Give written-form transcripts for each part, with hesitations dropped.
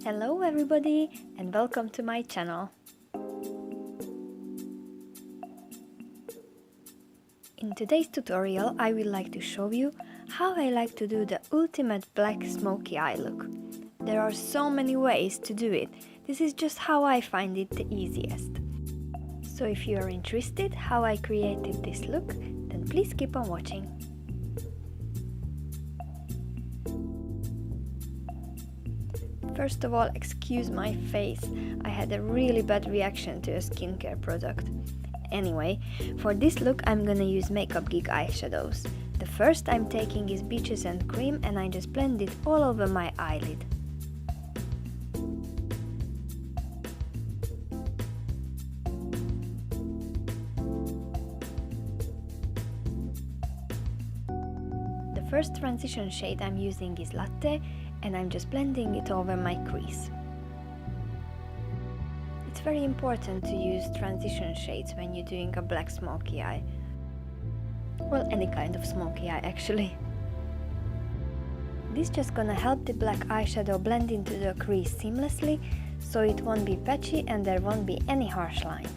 Hello everybody and welcome to my channel. In today's tutorial I would like to show you how I like to do the ultimate black smoky eye look. There are so many ways to do it. This is just how I find it the easiest. So if you are interested how I created this look, then please keep on watching. First of all, excuse my face, I had a really bad reaction to a skincare product. Anyway, for this look I'm gonna use Makeup Geek eyeshadows. The first I'm taking is Beaches and Cream and I just blend it all over my eyelid. The first transition shade I'm using is Latte and I'm just blending it over my crease. It's very important to use transition shades when you're doing a black smoky eye. Well, any kind of smoky eye actually. This just gonna help the black eyeshadow blend into the crease seamlessly, so it won't be patchy and there won't be any harsh lines.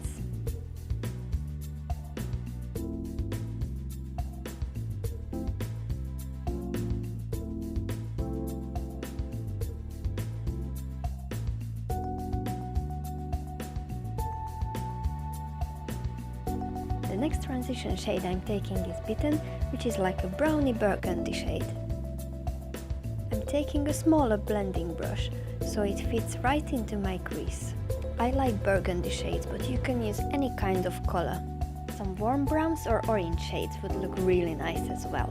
The next transition shade I'm taking is Bitten, which is like a browny burgundy shade. I'm taking a smaller blending brush, so it fits right into my crease. I like burgundy shades, but you can use any kind of color. Some warm browns or orange shades would look really nice as well.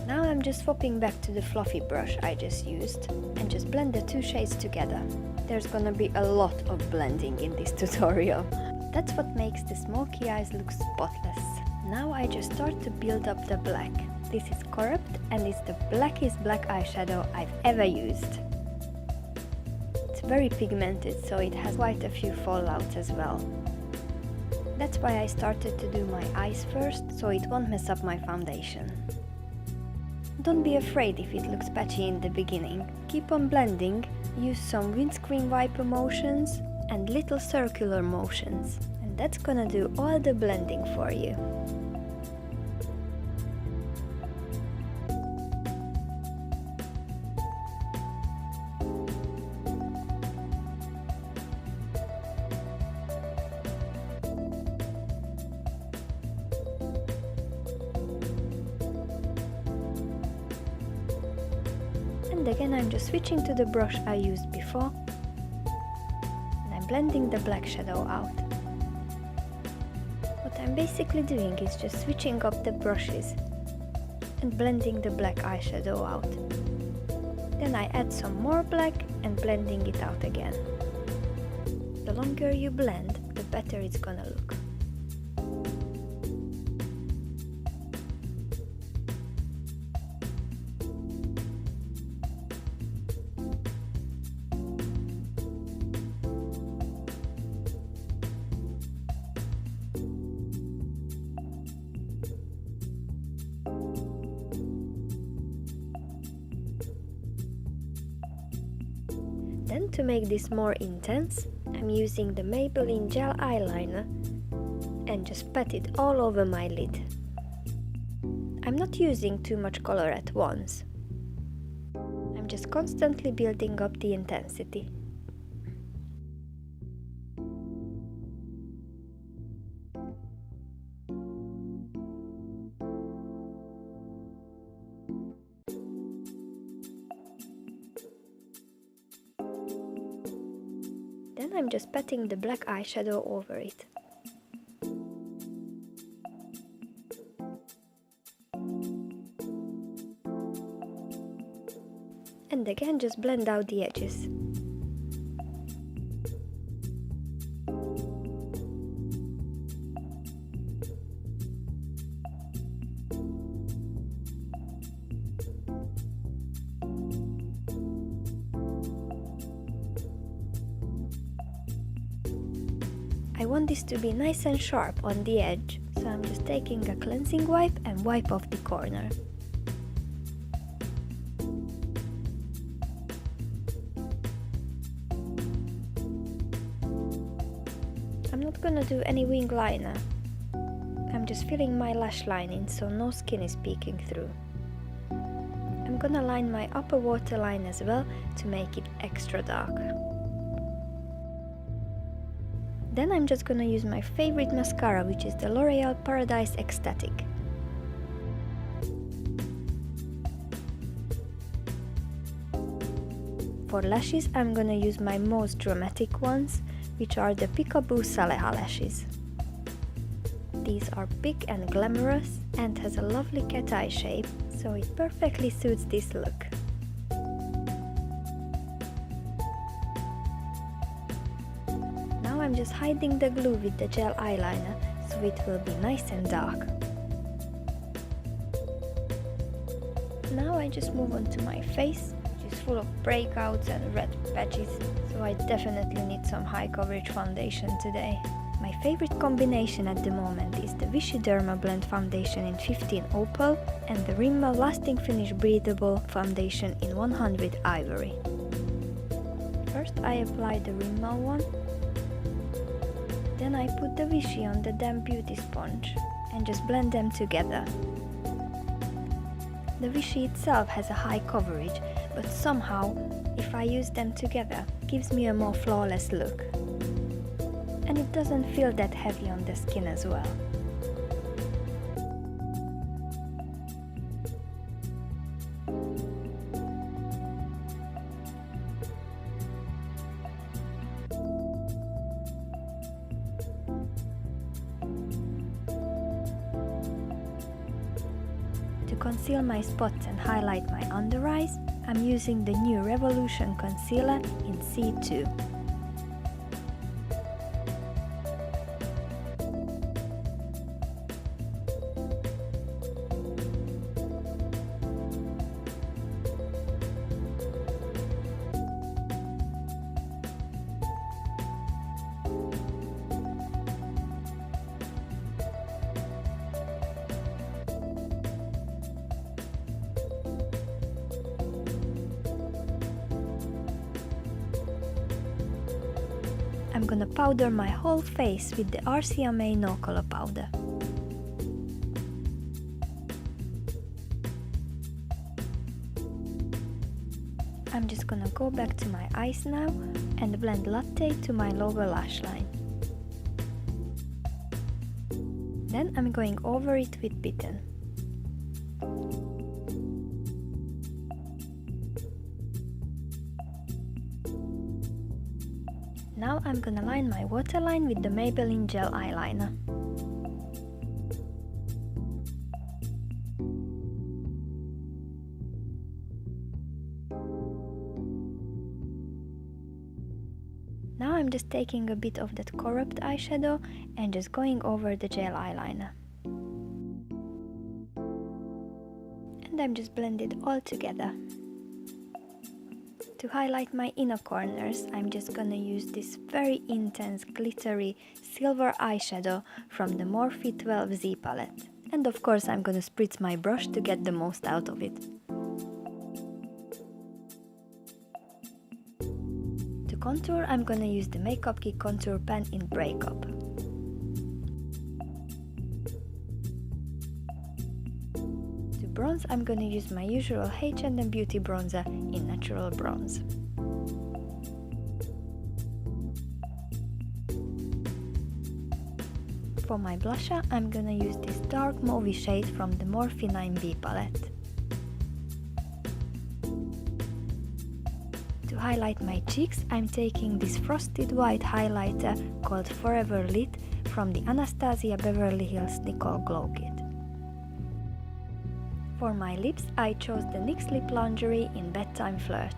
Now I'm just swapping back to the fluffy brush I just used and just blend the two shades together. There's gonna be a lot of blending in this tutorial. That's what makes the smoky eyes look spotless. Now I just start to build up the black. This is Corrupt and it's the blackest black eyeshadow I've ever used. It's very pigmented, so it has quite a few fallouts as well. That's why I started to do my eyes first, so it won't mess up my foundation. Don't be afraid if it looks patchy in the beginning. Keep on blending, use some windscreen wiper motions and little circular motions, and that's gonna do all the blending for you. And again I'm just switching to the brush I used before and I'm blending the black shadow out. What I'm basically doing is just switching up the brushes and blending the black eyeshadow out. Then I add some more black and blending it out again. The longer you blend, the better it's gonna look. Then to make this more intense, I'm using the Maybelline gel eyeliner and just pat it all over my lid. I'm not using too much color at once. I'm just constantly building up the intensity. Then I'm just patting the black eyeshadow over it. And again just blend out the edges. I want this to be nice and sharp on the edge, so I'm just taking a cleansing wipe and wipe off the corner. not gonna do any wing liner. I'm just filling my lash line in so no skin is peeking through. I'm gonna line my upper waterline as well to make it extra dark. Then I'm just gonna use my favorite mascara, which is the L'Oreal Paradise Extatic. For lashes, I'm gonna use my most dramatic ones, which are the Peekaboo Saleha lashes. These are big and glamorous and has a lovely cat eye shape, so it perfectly suits this look. Now I'm just hiding the glue with the gel eyeliner, so it will be nice and dark. Now I just move on to my face, which is full of breakouts and red patches, so I definitely need some high coverage foundation today. My favorite combination at the moment is the VICHY Dermablend foundation in 15 Opal and the RIMMEL Lasting Finish Breathable foundation in 100 Ivory. First I apply the RIMMEL one, then I put the VICHY on the damp beauty sponge and just blend them together. The VICHY itself has a high coverage, but somehow, if I use them together, it gives me a more flawless look. And it doesn't feel that heavy on the skin as well. To conceal my spots and highlight my under eyes, I'm using the new Revolution Concealer in C2. I'm gonna powder my whole face with the RCMA NICOLE powder. I'm just gonna go back to my eyes now and blend Latte to my lower lash line. Then I'm going over it with Bitten. Now I'm gonna line my waterline with the Maybelline gel eyeliner. Now I'm just taking a bit of that corrupt eyeshadow and just going over the gel eyeliner. And I'm just blend it all together. To highlight my inner corners, I'm just gonna use this very intense glittery silver eyeshadow from the Morphe 12Z palette. And of course I'm gonna spritz my brush to get the most out of it. To contour, I'm gonna use the Makeup Geek contour pen in Breakup. Bronze, I'm gonna use my usual H&M Beauty bronzer in Natural Bronze. For my blusher, I'm gonna use this dark mauve shade from the Morphe 9B palette. To highlight my cheeks, I'm taking this frosted white highlighter called Forever Lit from the Anastasia Beverly Hills NICOLE GLOWKIT. For my lips, I chose the NYX Lip Lingerie in Bedtime Flirt.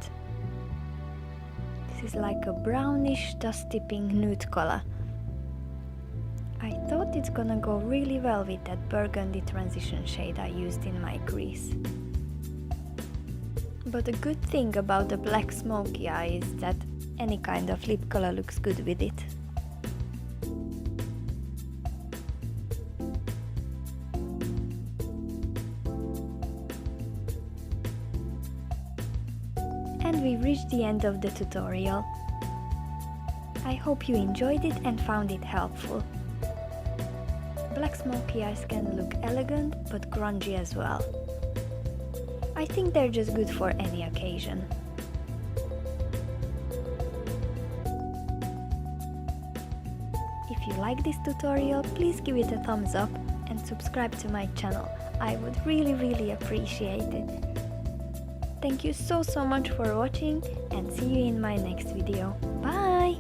This is like a brownish, dusty pink nude color. I thought it's gonna go really well with that burgundy transition shade I used in my crease. But the good thing about the black smoky eye is that any kind of lip color looks good with it. And we've reached the end of the tutorial. I hope you enjoyed it and found it helpful. Black smoky eyes can look elegant but grungy as well. I think they're just good for any occasion. If you like this tutorial, please give it a thumbs up and subscribe to my channel. I would really appreciate it. Thank you so much for watching and see you in my next video. Bye!